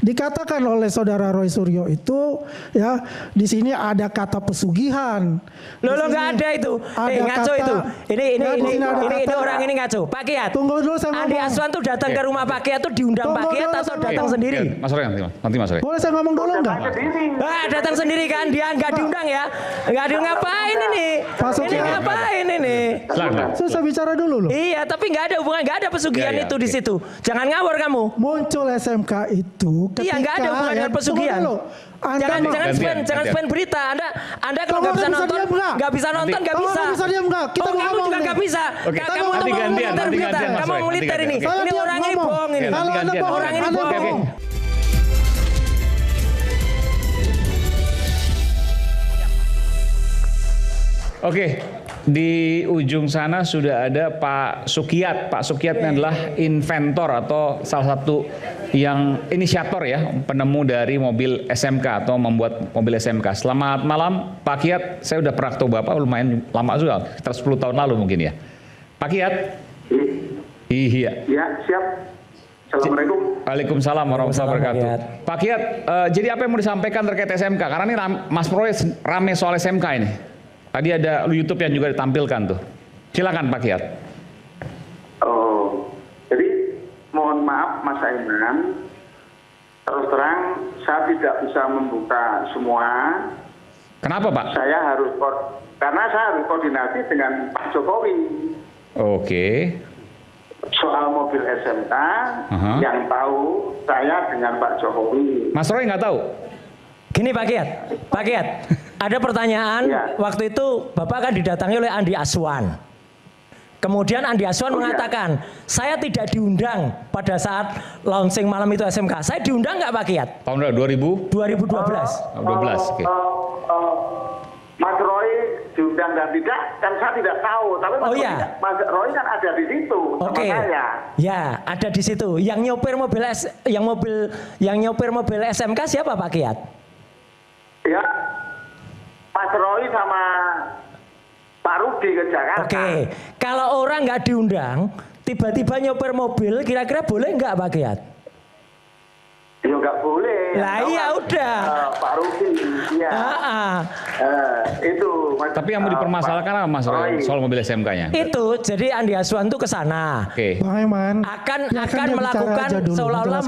dikatakan oleh saudara Roy Suryo itu ya di sini ada kata pesugihan. Lo nggak ada itu. Ngaco itu. Ini orang ini ngaco. Pak Kiat. Tunggu dulu saya ngomong. Andi Aswan tuh datang ke rumah Pak Kiat tuh diundang Pak Kiat atau datang sendiri? Mas Roy nanti Mas Roy. Boleh saya ngomong dulu enggak? Datang sendiri kan, dia nggak diundang ya? Nggak diundang, ngapain ini? Ini ngapain ini? Susah bicara dulu loh. Iya, tapi nggak ada hubungan, nggak ada pesugihan itu di situ. Jangan ngawur kamu. Muncul SMK itu ketika iya, nggak ada hubungan dengan pesugihan. Jangan spend berita. Anda kalau nggak bisa nonton, nggak bisa nonton, nggak bisa. Kita kamu juga nggak bisa. Kamu tuh mau militer berita. Kamu militer ini. Ini orang ini bohong ini. Orang ini bohong. Oke, di ujung sana sudah ada Pak Sukiat. Pak Sukiat ini adalah inventor atau salah satu yang inisiator ya, penemu dari mobil SMK atau membuat mobil SMK. Selamat malam Pak Kiat, saya udah pernah ketemu Bapak lumayan lama juga, sekitar 10 tahun lalu mungkin ya. Pak Kiat? Iya. Ya, siap. Assalamualaikum. Waalaikumsalam warahmatullahi wabarakatuh. Pak Kiat, jadi apa yang mau disampaikan terkait SMK? Karena ini Mas Proy rame soal SMK ini. Tadi ada YouTube yang juga ditampilkan tuh. Silakan Pak Kiat. Oh, jadi mohon maaf Mas Aiman. Terus terang saya tidak bisa membuka semua. Kenapa Pak? Karena saya harus koordinasi dengan Pak Jokowi. Oke. Soal mobil SMK yang tahu saya dengan Pak Jokowi. Mas Roy nggak tahu? Gini Pak Kiat, ada pertanyaan, waktu itu Bapak kan didatangi oleh Andi Aswan. Kemudian Andi Aswan mengatakan, saya tidak diundang pada saat launching malam itu SMK. Saya diundang nggak Pak Kiat? Tahun 2000? 2012. 12, oke. Mas Roy diundang dan tidak, kan saya tidak tahu. Tapi Mas Roy kan ada di situ sama saya. Ya, ada di situ. Yang nyopir mobil SMK siapa Pak Kiat? Ya, Mas Roy sama Pak Rudi ke Jakarta. Oke, kalau orang nggak diundang, tiba-tiba nyopir mobil, kira-kira boleh nggak Pak Kiat? Ya nggak boleh. Lah iya udah. Pak Rudi, iya. Itu. Tapi yang mau dipermasalahkan apa Mas Roy soal mobil SMK-nya? Itu, jadi Andi Aswan tuh ke sana. Oke. Bang Eman, akan melakukan seolah-olah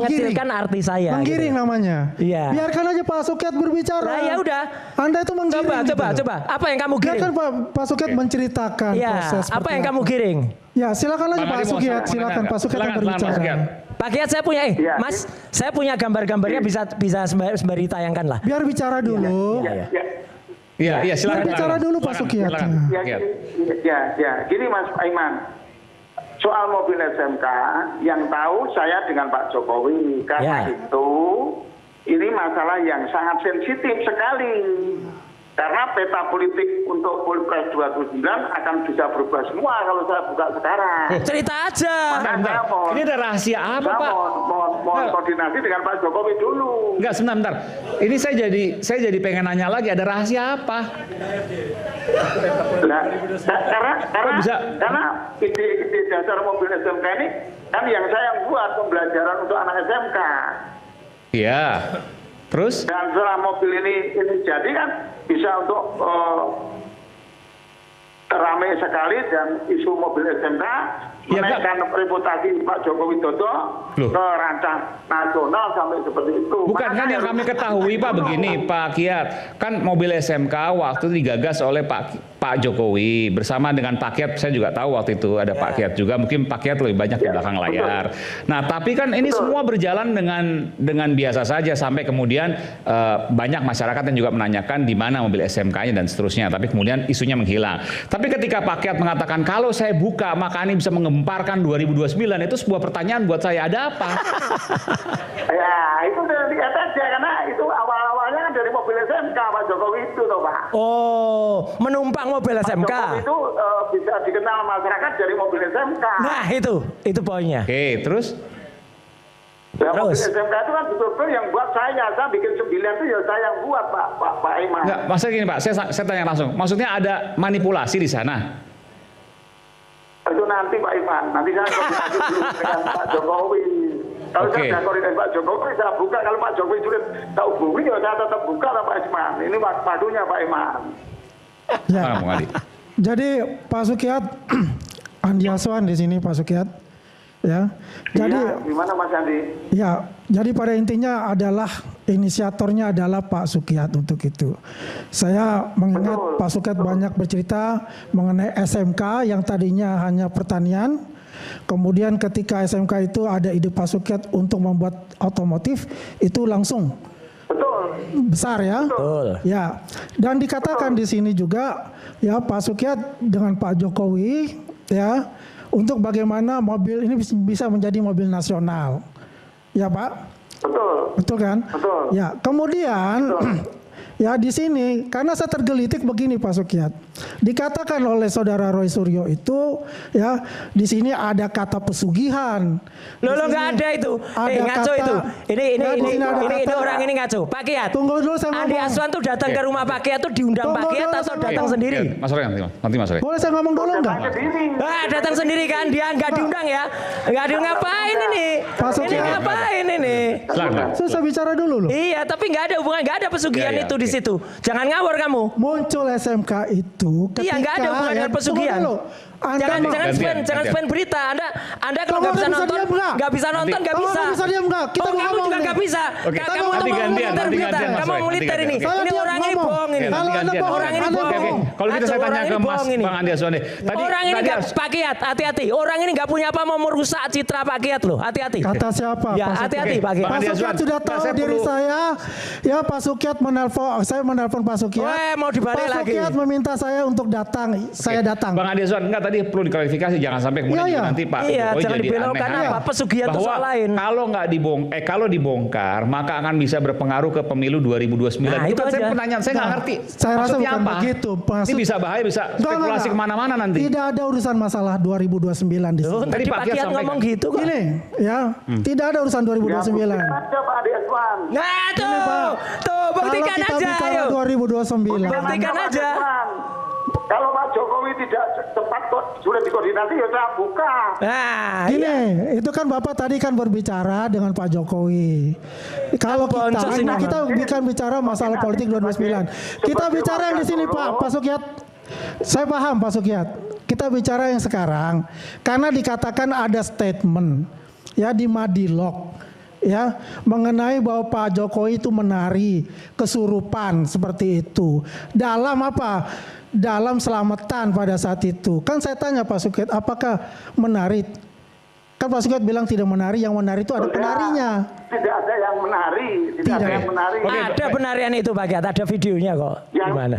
mengecilkan arti saya. Menggiring namanya. Iya. Biarkan aja Pak Sukiat berbicara. Nah, ya udah. Anda itu menggiring. Coba. Apa yang kamu giring? Biarkan Pak Sukiat menceritakan proses. Apa yang kamu giring? Ya, silakan aja Pak Sukiat. Silakan Pak Sukiat yang berbicara. Pak Kiat, saya punya Mas, saya punya gambar-gambarnya bisa sembari tayangkan lah. Biar bicara dulu. Iya, silakan. Biar bicara dulu Pak Sukiat. Ya, gini Mas Aiman. Soal mobil SMK, yang tahu saya dengan Pak Jokowi. Karena itu, ini masalah yang sangat sensitif sekali. Karena peta politik untuk Pilpres 2029 akan bisa berubah semua kalau saya buka sekarang. Cerita aja. Ini ada rahasia apa Pak? Mohon koordinasi dengan Pak Jokowi dulu. Enggak, sebentar. Ini saya jadi pengen nanya lagi, ada rahasia apa? Karena ide dasar mobil SMK ini kan yang saya buat pembelajaran untuk anak SMK. Iya. Terus? Dan setelah mobil ini jadi kan bisa untuk ramai sekali dan isu mobil SMK menaikkan reputasi Pak Joko Widodo ke rancang nasional sampai seperti itu. Bukan kan yang kami ketahui Pak begini Pak Kiat, kan mobil SMK waktu itu digagas oleh Pak Jokowi bersama dengan Pak Kiat. Saya juga tahu waktu itu ada Pak Kiat juga, mungkin Pak Kiat lebih banyak di belakang layar. Nah tapi kan ini semua berjalan dengan biasa saja sampai kemudian banyak masyarakat yang juga menanyakan di mana mobil SMK-nya dan seterusnya. Tapi kemudian isunya menghilang. Tapi ketika Pak Kiat mengatakan kalau saya buka maka ini bisa mengemparkan 2029, itu sebuah pertanyaan buat saya, ada apa? Ya itu dari lihat aja karena itu awal-awalnya kan dari mobil SMK Pak Jokowi itu toh Pak. Oh, menumpang mobil SMK. Pak Jokowi itu bisa dikenal masyarakat dari mobil SMK. Nah itu poinnya. Oke, terus? Ya, mobil SMK itu kan betul-betul yang buat saya bikin 9 itu ya saya yang buat Pak Iman. Enggak, maksudnya gini Pak, saya tanya langsung. Maksudnya ada manipulasi di sana? Itu nanti Pak Iman, nanti saya koordinasi dulu dengan Pak Jokowi. Kalau Oke. saya koordinasi Pak Jokowi, saya buka. Kalau Pak Jokowi sudah tak hubungi, ya saya tetap buka lah Pak Iman. Ini waktunya Pak Iman. Ya. Mana Bung Adi? Jadi Pak Sukiat, Andi Aswan di sini Pak Sukiat, ya. Jadi Iya, gimana Mas Andi? ya, jadi pada intinya adalah inisiatornya adalah Pak Sukiat untuk itu. Saya mengingat Betul. Pak Sukiat banyak bercerita mengenai SMK yang tadinya hanya pertanian. Kemudian ketika SMK itu ada ide Pak Sukiat untuk membuat otomotif, itu langsung Betul. besar ya. Betul. Ya. Dan dikatakan di sini juga ya Pak Sukiat dengan Pak Jokowi ya untuk bagaimana mobil ini bisa menjadi mobil nasional. Ya Pak. Betul. Betul kan? Betul. Ya, kemudian ya di sini karena saya tergelitik begini Pak Sukiat. Dikatakan oleh saudara Roy Suryo itu ya di sini ada kata pesugihan. Loh, Di nggak sini ada itu. ada Ngaco kata- itu. Ini Ya, di sini ada ini kata- orang ini ngaco. Pak Kiat. Tunggu dulu saya Andi ngomong. Aswan tuh datang ke rumah Pak Kiat tuh diundang Tunggu Pak Kiat dulu, atau saya datang ngomong. sendiri? Mas Sore nanti Mas Sore. Boleh saya ngomong dulu enggak? Datang sendiri. Ah, datang sendiri kan dia nggak diundang ya. Nggak diundang ngapain ini? Pak Ini Sukiat. ngapain ini? Silakan. Saya bicara dulu loh. Iya, tapi nggak ada hubungan, nggak ada pesugihan Iya, iya, itu di oke. situ. Jangan ngawur kamu. Muncul SMK itu ketika Iya, nggak ada hubungan dengan tunggu pesugihan. dulu. Anda Jangan mau- Gantian. spend berita. Anda kalau nggak bisa Kamu nonton, diam nggak? nggak bisa nonton, nggak Kamu bisa. bisa diam nggak? Kita Oh, mau kamu ngomong juga nih. nggak bisa. Oke, Kamu nanti mau gantian, militer nanti berita. gantian, Mas Kamu Roy, mau militer nanti ini. gantian. Saya Ini diam orang ini ngomong. bohong ini. Oke, Kalau nanti Anda gantian. bohong, Orang ini Anda bohong. bohong. Kalau gitu saya Orang tanya ini ke Mas bohong ini. Bang Andi Aswan deh. Orang ini nggak, Pak Kiat, hati-hati. Orang ini nggak punya apa mau merusak citra Pak Kiat loh. Hati-hati. Kata siapa? Ya, Pak hati-hati Sukiat? Pak Kiat. Bang Pak Andi Sukiat Aswan. sudah Nah, tahu saya diri perlu- saya. Ya Pak Sukiat saya menelpon Pak Sukiat. Weh, mau dibalik Pak lagi. Sukiat meminta saya untuk datang. Saya datang. Bang Andi Aswan, enggak tadi perlu diklarifikasi jangan sampai kemudian Iya, juga iya. nanti Pak Iya, Jokowi jangan jadi dibelokkan aneh. apa, pesugihan itu Bahwa soal lain. kalau dibongkar maka akan bisa berpengaruh ke pemilu 2029. Nah, itu kan saya aja. pertanyaan saya nggak Nah, ngerti. saya rasa Maksudnya bukan apa? begitu. Ini bisa bahaya, bisa Enggak, spekulasi enggak. kemana-mana nanti. Tidak ada urusan masalah 2029 di Loh, sini. tadi Pak Kiat sampaikan. ngomong gitu kok. Ini ya, tidak ada urusan Ya, 2029. buktikan aja Pak Adi Aswan. Nah, tuh. Ini, Pak. Tuh, buktikan Kalau kita aja. bicara Ayo. 2029. Buktikan Pak aja. Aswan. Kalau Pak Jokowi tidak cepat kok sudah dikoordinasi ya saya buka. Nah, Gini, iya. itu kan Bapak tadi kan berbicara dengan Pak Jokowi. Kalau Boncos ini, kita Bang. bukan bicara masalah politik 2029. Kita Sebagai bicara yang di sini warga Pak, Solo. Pak Sukiat. Saya paham Pak Sukiat. Kita bicara yang sekarang karena dikatakan ada statement ya di Madilog ya mengenai bahwa Pak Jokowi itu menari kesurupan seperti itu. Dalam apa? Dalam selamatan pada saat itu. Kan saya tanya Pak Sukiat, apakah menari? Kan Pak Sukiat bilang tidak menari, yang menari itu ada penarinya. Tidak ada yang menari, tidak ada Tidak. yang menari. Ada penarian itu Pak Kiat, ada videonya kok. Gimana?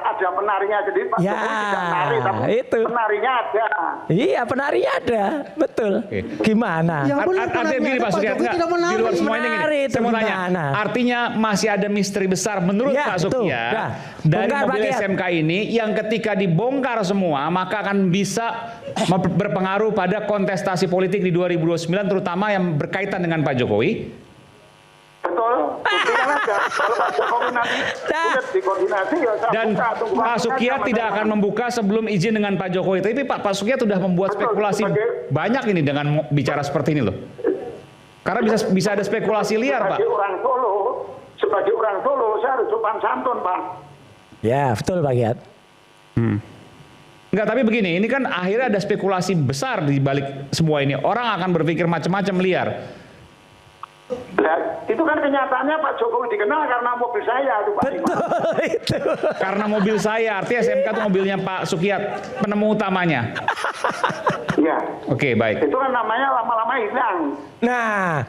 Ada penarinya jadi Pak Ya, Jokowi tidak menari, tapi itu. penarinya ada. Iya, penarinya ada. Betul. Oke. Gimana? Yang benar Artinya penarinya begini ada, Pak Pak Sukiat, Jokowi enggak, tidak menari. di luar semua ini gini. Menari itu Saya mau tanya, gimana? artinya masih ada misteri besar menurut Ya, Pak betul. Sukiat Dah. dari Bongkar, mobil Pak Kiat. SMK ini yang ketika dibongkar semua maka akan bisa berpengaruh pada kontestasi politik di 2029 terutama yang berkaitan dengan Pak Jokowi. Betul, buktikan aja. Kalau Pak Jokowi nanti sudah dikoordinasi ya saya Dan buka. Tunggu Pak waktu Sukiat saja, tidak Mas. akan membuka sebelum izin dengan Pak Jokowi. Tapi Pak Sukiat sudah membuat Betul, spekulasi sebagai- banyak ini dengan bicara seperti ini loh. Karena bisa ada spekulasi liar Pak. Sebagai orang Solo, saya harus sopan santun Pak. Ya, betul Pak Kiat. Enggak, tapi begini, ini kan akhirnya ada spekulasi besar di balik semua ini. Orang akan berpikir macam-macam liar. Nah, itu kan kenyataannya Pak Jokowi dikenal karena mobil saya itu Pak Iman. Itu. Karena mobil saya, artinya SMK itu mobilnya Pak Sukiat, penemu utamanya. Iya. Oke, baik. Itu kan namanya lama-lama hilang. Nah,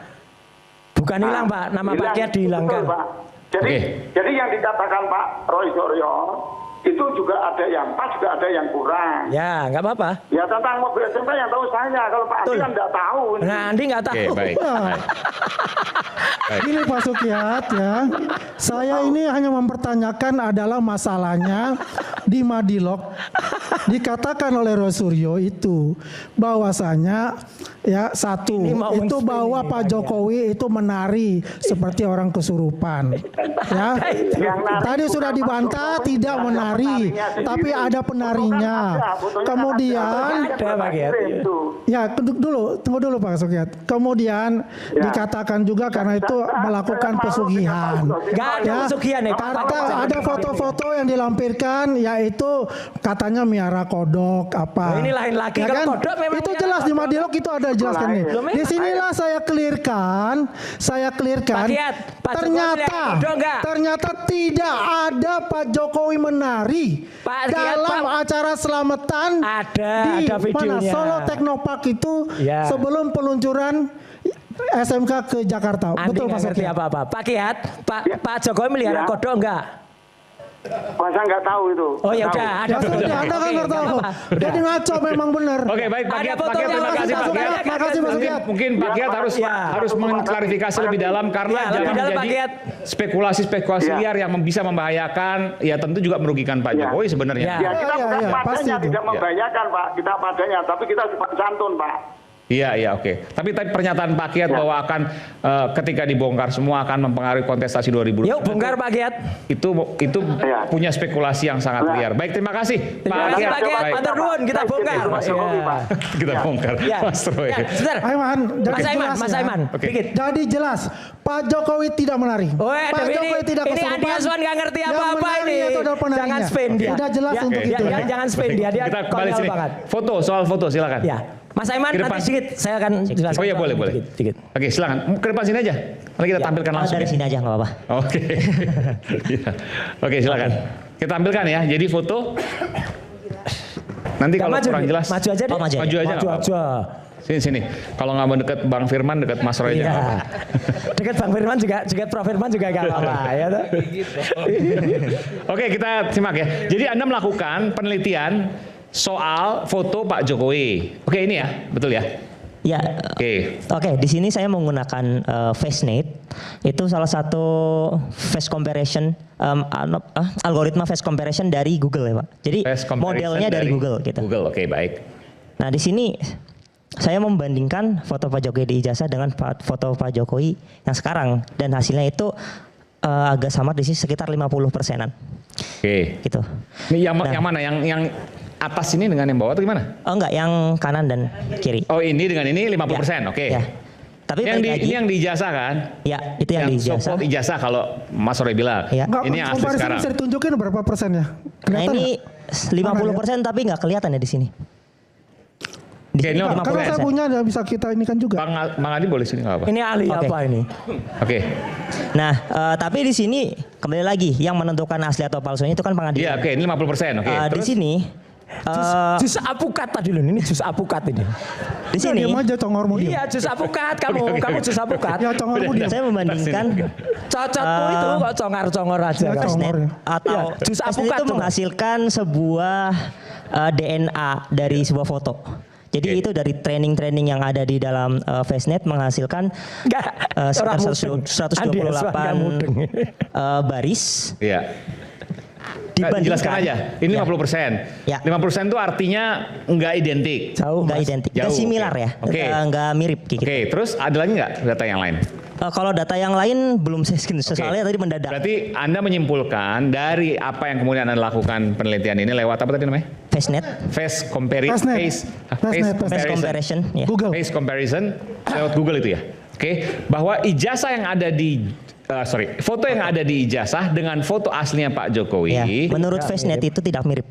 bukan hilang Pak, nama Pak Hilang. Kiat dihilangkan. Betul, Pak. Jadi, Oke. jadi yang dikatakan Pak Roy Suryo itu juga ada yang pas, juga ada yang kurang. Ya, nggak apa-apa. Ya tentang mobil SMK yang tahu saya, kalau Pak Andi Betul. kan nggak tahu. Nah, Andi nggak Oke, tahu. baik. Nah, gini Pak Sukiat ya, saya ini hanya mempertanyakan adalah masalahnya di Madilog dikatakan oleh Rosuryo itu bahwasanya ya satu Ini mau itu men-spin bahwa ini, Pak Pak Jokowi itu menari seperti orang kesurupan. Ya. Yang nari Tadi bukan sudah Pak dibantah Jokowi, tidak ada menari, penarinya sendiri. tapi ada penarinya. Fotonya Kemudian Ada, Pak Kiat. Itu. ya tunggu dulu Pak Sukyat. Kemudian dikatakan juga karena itu melakukan pesugihan. Nggak ada pesugihan nih, Pak. Karena ada foto-foto yang dilampirkan yaitu katanya miara kodok apa. Nah, ini lain lagi. Ya Kalau kan? kodok memang Itu miara jelas di kodok. Madialog itu ada jelaskan nih. Belum, Di sinilah saya clearkan. Pak Kiat, Pak Jokowi Ternyata miara kodok nggak? ternyata tidak ada Pak Jokowi menari Pak Kiat, dalam Pak. acara selamatan Ada di videonya. mana Solo Teknopark itu Ya. sebelum peluncuran SMK ke Jakarta. Andi Betul Pak nggak ngerti Sukyat? apa-apa. Pak Kiat, Ya. Pak Jokowi melihara Ya. kodok enggak? Masa nggak tahu itu. Oh ya Tahu. udah, ada Ya sudah, fotonya. Anda kan Oke, nggak tahu. apa-apa. Jadi ngaco memang benar. Oke, baik Pak Ada Kiat, fotonya, terima kasih Pak Kiat. Makasih Pak Sukyat. Mungkin Pak Kiat harus Ya. harus mengklarifikasi lebih dalam karena Ya, lebih jangan dalam, Pak menjadi Kiat. spekulasi-spekulasi Ya. liar yang bisa membahayakan, ya tentu juga merugikan Pak Ya. Jokowi sebenarnya. Ya. Ya kita Ya, bukan ya, pasti padanya, itu. tidak membahayakan Pak. Kita padanya, tapi kita santun Pak. Iya, oke. Tapi pernyataan Pak Kiat bahwa akan ketika dibongkar semua akan mempengaruhi kontestasi 2020. Yuk bongkar Pak Kiat. Itu Ya. punya spekulasi yang sangat Ya. liar. Baik, terima kasih Terima kasih Pak Kiat. Baik. Matur nuwun, kita bongkar. Pak Jokowi, Ya. Pak. Kita bongkar. Ya. Mas Roy. Ya, sebentar. Aiman, jadi Mas Aiman, jelas Mas ya. Aiman. Oke. Dikit. Jadi jelas Pak Jokowi tidak menari. Oh, Pak tapi Jokowi tidak ini kesurupan. Andi Aswan nggak ngerti Yang apa-apa menari ini. itu adalah penarinya. Jangan spin dia. Sudah jelas Ya, untuk ya, itu. ya, ya. jangan spin dia. Dia Kita kembali konyol sini. banget. Soal foto silakan. Ya. Mas Aiman Ke depan. nanti sedikit saya akan jelaskan. Oh iya, boleh. Dikit. Oke, silakan. Ke depan sini aja. Nanti kita tampilkan langsung. Dari ya. sini aja nggak apa-apa. Oke. Iya. Oke, silakan. Kita tampilkan ya. Jadi foto. Nanti Nggak kalau maju, kurang Dit. jelas. Maju aja deh. Oh, maju aja. Maju aja. Maju nggak apa-apa. aja. Sini. Kalau nggak mau deket Bang Firman, deket Mas Roy aja. Iya. nggak apa-apa. Dekat Bang Firman juga, Prof Firman juga gak apa-apa ya toh. Oke, kita simak ya. Jadi Anda melakukan penelitian soal foto Pak Jokowi. Oke, ini ya, betul ya? Ya. Oke. Oke, di sini saya menggunakan FaceNet. Itu salah satu face comparison algoritma face comparison dari Google ya, Pak. Jadi Face comparison modelnya dari Google gitu. Google, oke, baik. Nah, di sini saya membandingkan foto Pak Jokowi di ijazah dengan foto Pak Jokowi yang sekarang dan hasilnya itu agak samar di sini sekitar 50%-an. Oke. Gitu. Ini yang Nah. mana? Yang atas ini dengan yang bawah atau gimana? Oh enggak, yang kanan dan kiri. Oh, ini dengan ini 50%, oke. Ya. Tapi Yang balik lagi, ini yang di ijazah kan? ya itu yang di ijazah. so-called ijazah kalau Mas Roy bilang. Ya. Enggak, Ini yang asli komparisi sekarang. bisa ditunjukin berapa persen ya? Nah Kelihatan ini nggak? 50% tapi nggak kelihatan ya di sini. Di Oke, sini ini Nah, kalau saya 50%. punya ya bisa kita ini kan juga. Bang Adi boleh sini nggak apa? Ini ahli Oke. apa ini? Oke. Nah, tapi di sini kembali lagi yang menentukan asli atau palsunya itu kan Iya, pengadilan. oke, ini 50%, oke. Di Terus sini Jus apukat tadi loh, ini jus apukat ini. di sini Diam aja congormu dia. Iya, jus apukat kamu jus apukat. Ya congormu dia. saya membandingkan Cocotmu itu kok congar-congor aja. Ya, kamu. congor. FaceNet atau Iya, jus FaceNet alpukat itu tuh. menghasilkan sebuah DNA dari sebuah foto. Jadi Oke. itu dari training yang ada di dalam FaceNet menghasilkan Enggak, sekitar orang mudeng. Andi Aswan nggak mudeng. 128 baris Iya. Jelaskan aja. Ini 50%. Ya. 50% itu artinya nggak identik. Jauh nggak Mas. identik, Jauh, nggak similar oke. ya, Oke. nggak mirip kayak Oke, gitu. terus ada lagi nggak data yang lain? Kalau data yang lain belum saya soalnya tadi mendadak. Berarti Anda menyimpulkan dari apa yang kemudian Anda lakukan penelitian ini lewat apa tadi namanya? FaceNet, Face comparison. FaceNet. Face face comparison, ya. Google. Face comparison lewat Google itu ya. Oke, bahwa ijazah yang ada di foto yang ada di ijazah dengan foto aslinya Pak Jokowi Ya, menurut Tidak FaceNet itu tidak mirip.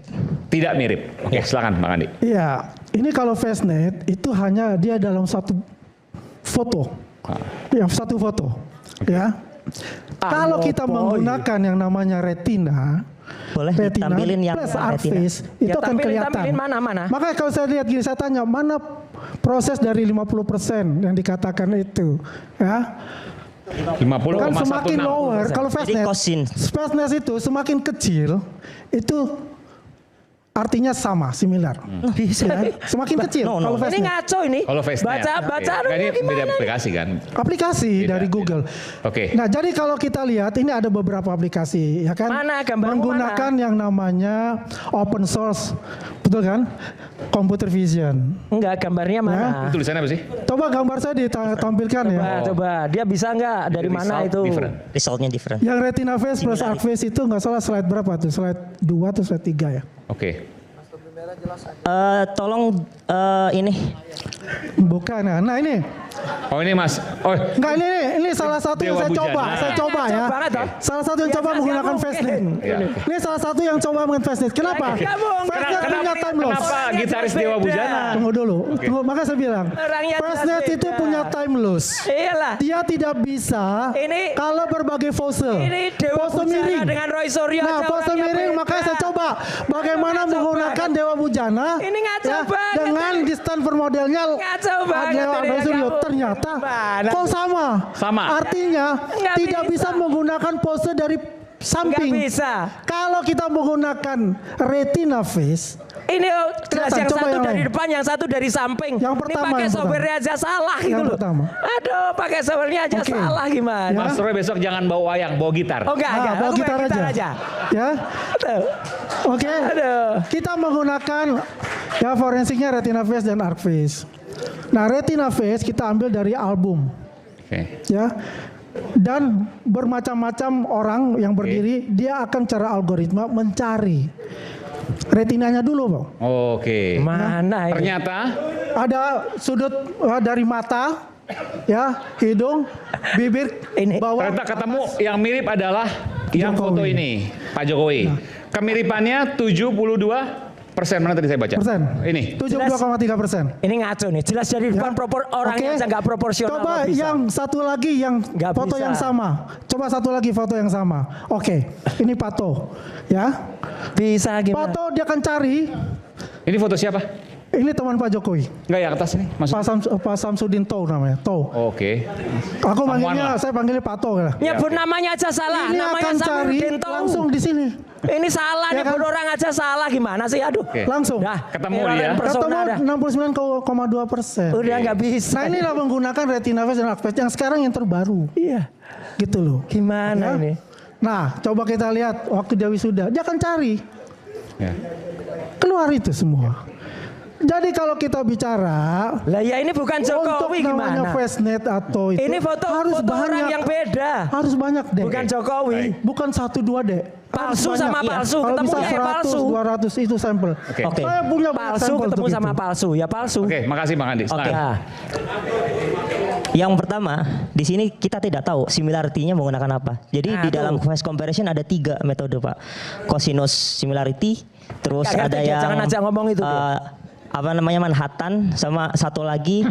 tidak mirip. Oke, silakan Bang Andi. Iya, ini kalau FaceNet itu hanya dia dalam satu foto. Ya, satu foto. Ya. Kalau kita menggunakan yang namanya retina, Boleh ditampilin yang plus retina. Artface, itu Ya, akan kelihatan. tampilin mana? Makanya kalau saya lihat gini, saya tanya mana proses dari 50% yang dikatakan itu, ya. 50,16. Kan semakin lower kalau Jadi FaceNet, kosin. FaceNet itu semakin kecil, itu artinya sama, similar. Bisa. Ya, semakin kecil. No, Kalau no. Ini FastNet. ngaco ini. Kalau FastNet. Baca Oke. Ini gimana? beda aplikasi kan? Aplikasi Beda, dari beda. Google. Oke. Nah, jadi kalau kita lihat ini ada beberapa aplikasi, ya kan? Mana gambarmu menggunakan yang namanya open source, betul kan? Computer vision. Enggak, gambarnya mana? Tulisannya apa sih? Coba gambar saya ditampilkan ya. Coba. Dia bisa nggak? Dari mana Result itu? different. Resultnya different. Yang Retina Face plus Similar. Arc Face itu nggak salah slide berapa tuh? Slide 2 atau slide 3 ya? Oke. Tolong ini Bukan. Nah ini. Oh ini Mas. Oh, Enggak ini salah satu yang Dewa saya coba. Bujana. Saya coba ya. Ngaco banget, toh. Salah satu yang coba Biasa menggunakan nggak FastNet. mungkin. Ya, oke. Ini salah satu yang coba menggunakan FastNet. Kenapa? Nggak mungkin. FastNet punya time loss. Kenapa gitaris Beda. Dewa Bujana? Tunggu dulu. Tunggu, makanya saya bilang. Orangnya FastNet jelas itu beda. punya time loss. Iyalah. Dia tidak bisa Ini- kalau berbagai pose. Ini Dewa Pose Bujana miring. dengan Roy Suryo. Nah, aja pose orangnya miring beda. makanya saya coba bagaimana Ngaco menggunakan banget. Dewa Bujana Ini ngaco banget. dengan distant modelnya Ngaco banget Dewa ini, Roy Suryo. kamu. Ternyata Gimana? kok sama? Sama. Artinya Nggak tidak bisa bisa. menggunakan pose dari samping. Nggak bisa. Kalau kita menggunakan Retina Face, Ini jelas Kelihatan, yang coba satu yang dari lain. depan, yang satu dari samping. Yang Ini pertama, pakai yang software aja salah gitu Yang loh. pertama. Aduh, pakai softwarenya aja Oke. salah gimana? Ya. Mas Roy besok jangan bawa wayang, bawa gitar. Oh enggak, nah, bawa aku gitar main aja. Ya, Aduh. oke. Aduh. Kita menggunakan ya forensiknya Retina Face dan Arc Face. Nah, Retina Face kita ambil dari album. Oke. Ya, dan bermacam-macam orang yang berdiri, dia akan cara algoritma mencari retinanya dulu, Bang. Oke. Mana ini? Ternyata Ada sudut dari mata, ya, hidung, bibir, Ini. bawah. ternyata ketemu yang mirip adalah yang Jokowi. foto ini, Pak Jokowi. Kemiripannya 72%. Mana tadi saya baca? Persen. Ini. 72,3%. Ini ngaco nih. Jelas dari depan orangnya Oke. aja nggak proporsional. Coba nggak bisa. yang satu lagi yang Nggak foto bisa. yang sama. Coba satu lagi foto yang sama. Oke, ini Pato, ya. Bisa gimana? Pato dia akan cari. Ini foto siapa? Ini teman Pak Jokowi, Enggak ya atas ini, Mas. Pak Samsudin Toh namanya. Toh. Oke. Aku Samuan manggilnya, lah. saya panggilnya Pato ya. Nyebut namanya aja salah. Ini Namanya akan cari Samudin Toh. langsung di sini. Ini salah Ya nyebut kan? orang aja salah gimana sih? Aduh. Oke. Langsung. Dah, Ketemu orang dia. persona Ketemu dah. 69,2%. Udah nggak bisa. Nah, inilah menggunakan Retina Face dan Arc Face yang sekarang yang terbaru. Iya. Gitu loh. Gimana Ya. ini? Nah, coba kita lihat waktu dia wisuda, dia akan cari. Ya. Keluar itu semua. Jadi kalau kita bicara Lah ya ini bukan untuk Jokowi namanya gimana? FastNet atau itu Ini foto harus foto orang banyak, yang beda. harus banyak deh. Bukan Jokowi. Bukan 1-2 deh. Harus Palsu sama banyak. palsu. Kalau bisa Ketemunya 100, palsu. 200 itu sampel. Oke. Oke. Saya punya banyak Palsu sampel ketemu untuk sama itu. palsu. Ya palsu. Oke, makasih Bang Andi. Oke. Nah, Yang pertama, di sini kita tidak tahu similarity-nya menggunakan apa. Jadi Nah, di dalam tuh. face comparison ada 3 metode, Pak. Cosinus similarity, terus Nggak ada ngerti, yang jangan ajak ngomong itu, apa namanya Manhattan, sama satu lagi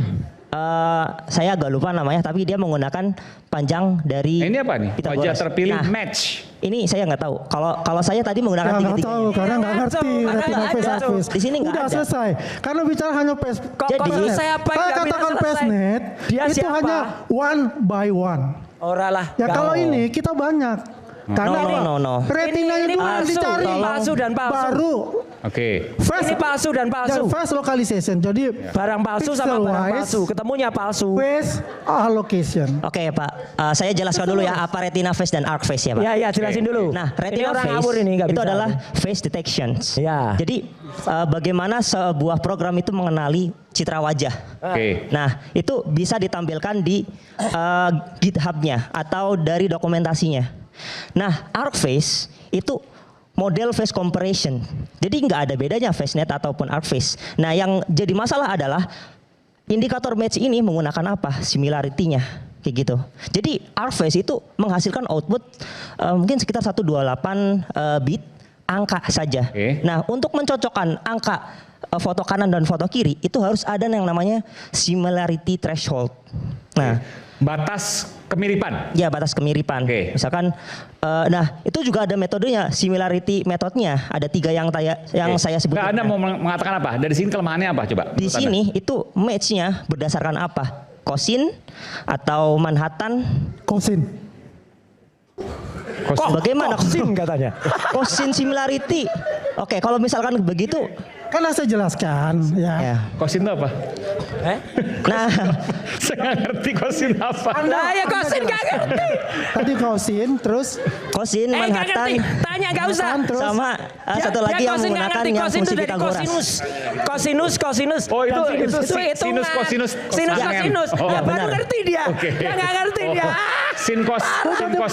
saya agak lupa namanya, tapi dia menggunakan panjang dari Nah, ini apa nih? Pythagoras. Wajah terpilih Nah, match. Ini saya nggak tahu. Kalau saya tadi menggunakan Ya, nggak tiga-tiga. tahu karena nggak ngerti Ada, Retina ada, Face, ada. Arc Face. Di sini nggak Udah ada. selesai. Karena bicara hanya face. Kok Jadi- selesai apa yang Saya nggak bisa katakan selesai? FastNet Dia itu siapa? hanya one by one. Ora lah. Ya nggak. kalau ini kita banyak. Karena No, apa? no, no. Retinanya Ini dulu yang palsu, dicari. palsu dan palsu. Baru Oke. face Ini palsu dan palsu. face localization. Jadi Barang palsu sama pixel barang wise, palsu. Ketemunya palsu. face allocation. Oke Pak, saya jelaskan dulu ya apa retina face dan arc face ya Pak. Ya ya jelasin Oke. dulu. Nah, ini retina orang face ngawur ini nggak itu bisa. adalah face detections. Ya. Jadi bagaimana sebuah program itu mengenali citra wajah. Oke. Nah, itu bisa ditampilkan di GitHub-nya atau dari dokumentasinya. Nah, arc face itu model face comparison. Jadi nggak ada bedanya FaceNet ataupun arc face. Nah, yang jadi masalah adalah indikator match ini menggunakan apa? Similarity-nya. Kayak gitu. Jadi arc face itu menghasilkan output mungkin sekitar 128 bit angka saja. Oke. Nah, untuk mencocokkan angka foto kanan dan foto kiri itu harus ada yang namanya similarity threshold. Nah, Batas kemiripan. ya batas kemiripan. Oke. Misalkan, nah itu juga ada metodenya, similarity metodenya. Ada 3 yang Oke. saya sebutkan. Nah, Anda mau mengatakan apa? Dari sini kelemahannya apa? Coba. Di menurut Anda. sini itu match-nya berdasarkan apa? Cosin atau Manhattan? Cosin. Bagaimana Koksin katanya. Cosin similarity? Oke, kalau misalkan begitu, Kan saya jelaskan ya. ya. Kosin itu apa? Nah, Saya nggak ngerti kosin apa. Nah ya kosin gak ngerti. Tadi kosin terus kosin Gak Manhattan ngerti. Tanya gak usah. terus sama satu lagi yang kosin nggak menggunakan ngerti. yang Kosin itu fungsi dari Pitagoras. kosinus. Oh, itu Dan sinus, kosinus, Sinus kosangen. kosinus. Oh, Ya baru benar. ngerti dia. Oke. Dia nggak ngerti dia. Sin kos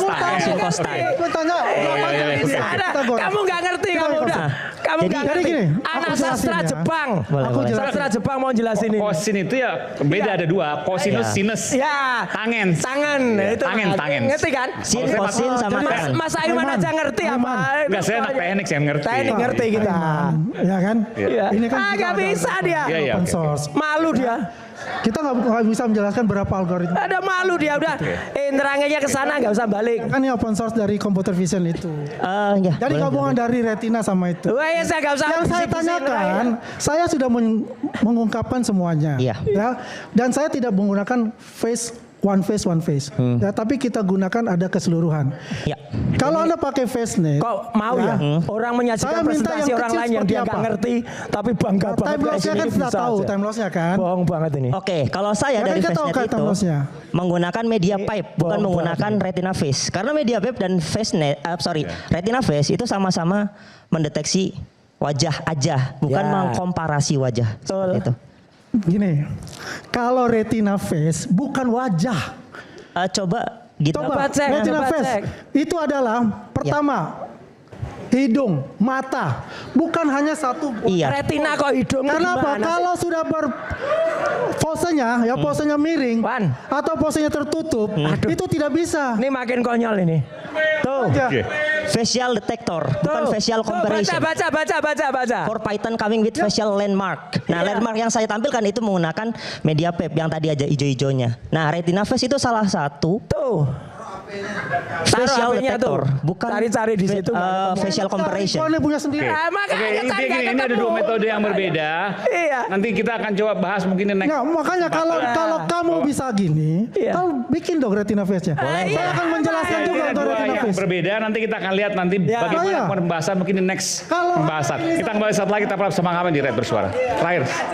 tan. Sin cos tan. gue tanya iya, iya. Ada. Pitagoras. Kamu nggak ngerti kamu udah. Kamu Jadi- nggak jadi ngerti. gini, aku Anak jelasin sastra ya. Jepang. Boleh, Aku boleh. jelasin. Sastra Jepang mau jelasin ini. Kosin itu ya beda ada dua. Kosinus, Ya. sinus. Ya. Tangen. Tangan. Itu Tangen. Ngerti kan? Sin, Kalau saya kosin, masuk- sama jadi- tan. Mas Aiman Aiman. aja ngerti apa? Aiman. Enggak, saya anak teknik, saya ngerti. Teknik ngerti kita. Ya kan? Iya. Ini kan kita Nggak ada bisa dia. Iya, iya, open oke. source. Malu dia. Kita nggak bisa menjelaskan berapa algoritma. Ada malu dia udah. Nerangnya ke sana nggak usah balik. Kan ini open source dari computer vision itu. Ya, Jadi boleh, gabungan boleh. dari retina sama itu. Wah ya saya nggak usah. Yang saya bisik-bisik tanyakan, saya sudah mengungkapkan semuanya. Iya. Ya, dan saya tidak menggunakan one face. Ya, tapi kita gunakan ada keseluruhan. Ya. Kalau Anda pakai FaceNet, Kok mau ya? Orang menyajikan Saya minta presentasi yang orang kecil lain yang dia seperti nggak apa? ngerti, tapi bangga banget. time loss-nya kan sudah tahu, time loss-nya kan. Bohong banget ini. Oke, kalau saya Ya, dari kita tahu FaceNet kan itu tambosnya. menggunakan media pipe, bukan bohong menggunakan retina face. Karena media pipe dan retina face itu sama-sama mendeteksi wajah aja, bukan Ya. mengkomparasi wajah. Betul. Seperti itu. Gini, kalau retina face bukan wajah. Coba gitu. Coba cek, retina coba face cek. itu adalah pertama hidung, mata, bukan hanya satu. Iya. Retina kok hidung Karena apa? gimana sih? Kalau sudah posenya, ya posenya miring Wan. atau posenya tertutup, itu tidak bisa. Ini makin konyol ini. Tuh. Ya. Facial detector, bukan Tuh. facial Tuh, comparison. Baca. For Python coming with facial landmark. Nah, Iya. landmark yang saya tampilkan itu menggunakan media pipe yang tadi aja hijau-hijaunya. Nah, retina face itu salah satu Tuh. facial HP-nya tuh. detector, bukan Cari-cari di situ. facial comparison. IPhone punya sendiri. Ah, makanya Oke, kan intinya nggak gini, ini ada ketemu. dua metode yang berbeda. Iya. Nanti kita akan coba bahas mungkin di next. Nggak, makanya kalau kamu bisa gini, Iya. kamu bikin dong retina face-nya. Boleh. Saya akan menjelaskan Ini juga ada untuk dua retina yang face. berbeda. Nanti kita akan lihat nanti Ya. bagaimana Iya. pembahasan mungkin di next Kalau- pembahasan. Kita kembali saat lagi, kita bersama kami di Red Bersuara. Terakhir.